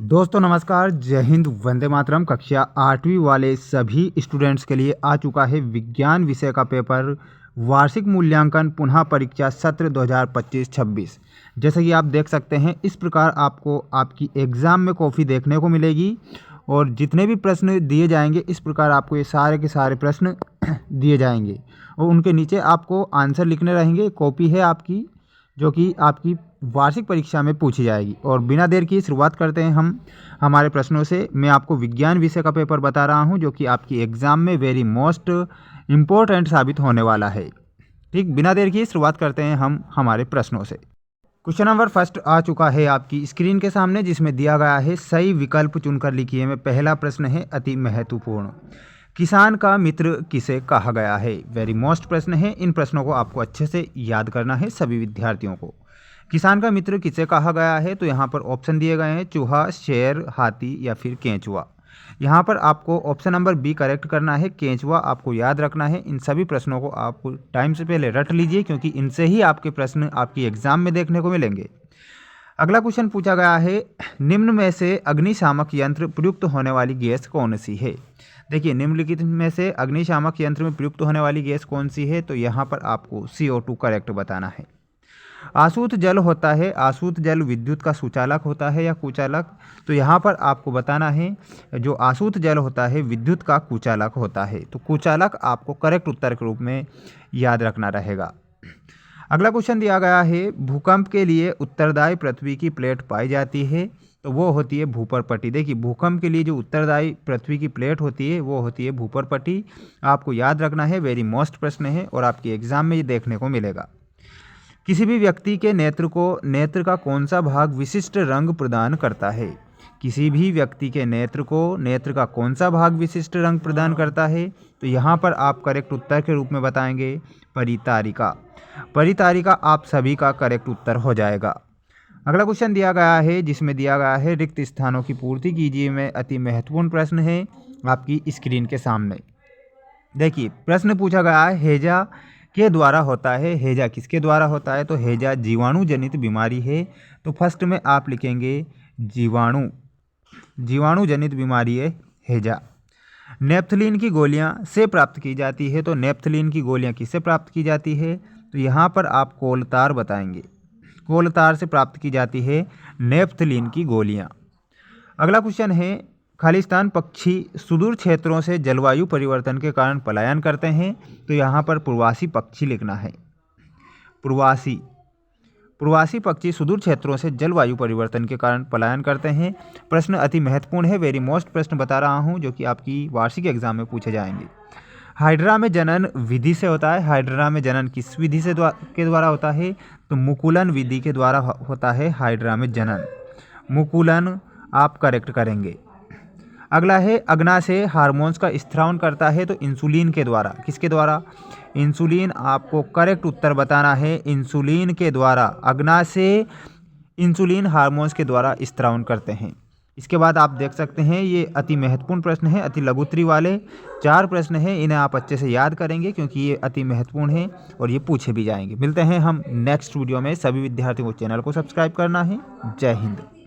दोस्तों नमस्कार, जय हिंद, वंदे मातरम। कक्षा 8वीं वाले सभी स्टूडेंट्स के लिए आ चुका है विज्ञान विषय का पेपर वार्षिक मूल्यांकन पुनः परीक्षा सत्र 2025-26। जैसे कि आप देख सकते हैं, इस प्रकार आपको आपकी एग्ज़ाम में कॉपी देखने को मिलेगी और जितने भी प्रश्न दिए जाएंगे इस प्रकार आपको ये सारे के सारे प्रश्न दिए जाएंगे और उनके नीचे आपको आंसर लिखने रहेंगे। कॉपी है आपकी जो कि आपकी वार्षिक परीक्षा में पूछी जाएगी। और बिना देर की शुरुआत करते हैं हम हमारे प्रश्नों से। मैं आपको विज्ञान विषय का पेपर बता रहा हूं जो कि आपकी एग्ज़ाम में वेरी मोस्ट इम्पोर्टेंट साबित होने वाला है। ठीक, बिना देर की शुरुआत करते हैं हम हमारे प्रश्नों से। क्वेश्चन नंबर फर्स्ट आ चुका है आपकी स्क्रीन के सामने, जिसमें दिया गया है सही विकल्प चुनकर लिखिए। में पहला प्रश्न है अति महत्वपूर्ण, किसान का मित्र किसे कहा गया है। वेरी मोस्ट प्रश्न है। इन प्रश्नों को आपको अच्छे से याद करना है सभी विद्यार्थियों को। किसान का मित्र किसे कहा गया है, तो यहाँ पर ऑप्शन दिए गए हैं चूहा, शेर, हाथी या फिर केंचुआ। यहाँ पर आपको ऑप्शन नंबर बी करेक्ट करना है, केंचुआ आपको याद रखना है। इन सभी प्रश्नों को आप टाइम से पहले रट लीजिए क्योंकि इनसे ही आपके प्रश्न आपकी एग्जाम में देखने को मिलेंगे। अगला क्वेश्चन पूछा गया है, निम्न में से अग्निशामक यंत्र प्रयुक्त होने वाली गैस कौन सी है। देखिए, निम्नलिखित में से अग्निशामक यंत्र में प्रयुक्त होने वाली गैस कौन सी है, तो यहाँ पर आपको CO2 करेक्ट बताना है। आसूत जल होता है, आसूत जल विद्युत का सुचालक होता है या कुचालक, तो यहाँ पर आपको बताना है जो आसूत जल होता है विद्युत का कुचालक होता है। तो कुचालक आपको करेक्ट उत्तर के रूप में याद रखना रहेगा। अगला क्वेश्चन दिया गया है, भूकंप के लिए उत्तरदायी पृथ्वी की प्लेट पाई जाती है, तो वो होती है भूपरपट्टी। देखिए, भूकंप के लिए जो उत्तरदायी पृथ्वी की प्लेट होती है वो होती है भूपरपट्टी। आपको याद रखना है, वेरी मोस्ट प्रश्न है और आपके एग्जाम में ये देखने को मिलेगा। किसी भी व्यक्ति के नेत्र का कौन सा भाग विशिष्ट रंग प्रदान करता है। किसी भी व्यक्ति के नेत्र का कौन सा भाग विशिष्ट रंग प्रदान करता है, तो यहाँ पर आप करेक्ट उत्तर के रूप में बताएंगे परितारिका। परितारिका आप सभी का करेक्ट उत्तर हो जाएगा। अगला क्वेश्चन दिया गया है जिसमें दिया गया है रिक्त स्थानों की पूर्ति कीजिए। में अति महत्वपूर्ण प्रश्न है आपकी स्क्रीन के सामने। देखिए, प्रश्न पूछा गया है हैजा के द्वारा होता है। हैजा किसके द्वारा होता है, तो हैजा जीवाणु जनित बीमारी है। तो फर्स्ट में आप लिखेंगे जीवाणु जनित बीमारी है हैजा। नेप्थलीन की गोलियां से प्राप्त की जाती है, तो नेप्थलीन की गोलियां किससे प्राप्त की जाती है, तो यहाँ पर आप कोलतार बताएंगे। कोलतार से प्राप्त की जाती है नेप्थलीन की गोलियां। अगला क्वेश्चन है, खालिस्तान पक्षी सुदूर क्षेत्रों से जलवायु परिवर्तन के कारण पलायन करते हैं, तो यहाँ पर प्रवासी पक्षी लिखना है। प्रवासी पक्षी सुदूर क्षेत्रों से जलवायु परिवर्तन के कारण पलायन करते हैं। प्रश्न अति महत्वपूर्ण है, वेरी मोस्ट प्रश्न बता रहा हूँ जो कि आपकी वार्षिक एग्जाम में पूछे जाएंगे। हाइड्रा में जनन विधि से होता है। हाइड्रा में जनन किस विधि से के द्वारा होता है, तो मुकुलन विधि के द्वारा होता है हाइड्रा में जनन। मुकुलन आप करेक्ट करेंगे। अगला है, अग्नाशय हार्मोन्स का स्रावन करता है, तो इंसुलिन के द्वारा। किसके द्वारा, इंसुलिन आपको करेक्ट उत्तर बताना है। इंसुलिन के द्वारा अग्नाशय इंसुलिन हार्मोन्स के द्वारा स्रावन करते हैं। इसके बाद आप देख सकते हैं ये अति महत्वपूर्ण प्रश्न है, अति लघुत्तरी वाले 4 प्रश्न हैं। इन्हें आप अच्छे से याद करेंगे क्योंकि ये अति महत्वपूर्ण है और ये पूछे भी जाएंगे। मिलते हैं हम नेक्स्ट वीडियो में। सभी विद्यार्थियों को चैनल को सब्सक्राइब करना है। जय हिंद।